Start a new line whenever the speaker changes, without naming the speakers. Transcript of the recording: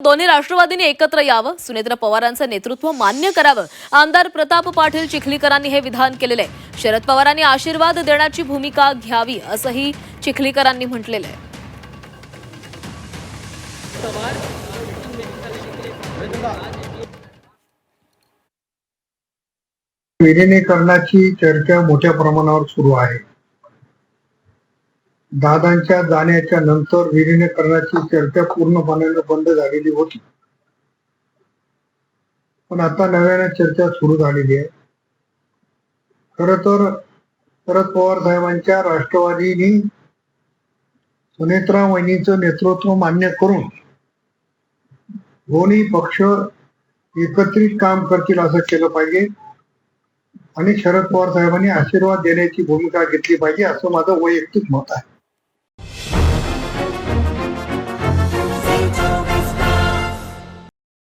दोन्ही राष्ट्रवादींनी एकत्र यावं, सुनेत्रा पवारांचं नेतृत्व मान्य करावं. आमदार प्रताप पाटील चिखलीकरांनी हे विधान केलेलं आहे. शरद पवारांनी आशीर्वाद देण्याची भूमिका घ्यावी असंही चिखलीकरांनी म्हटलेलं आहे.
विलिनीकरणाची चर्चा मोठ्या प्रमाणावर सुरू आहे. दादांच्या जाण्याच्या नंतर विलिनीकरणाची चर्चा पूर्णपणे बंद झालेली होती, पण आता नव्याने चर्चा सुरू झालेली आहे. खर तर शरद पवार साहेबांच्या राष्ट्रवादीने सुनेत्रा वहिनीचं नेतृत्व मान्य करून दोन्ही पक्ष एकत्रित काम करतील असं केलं पाहिजे आणि शरद पवार साहेबांनी आशीर्वाद देण्याची भूमिका घेतली पाहिजे असं माझं वैयक्तिक मत आहे.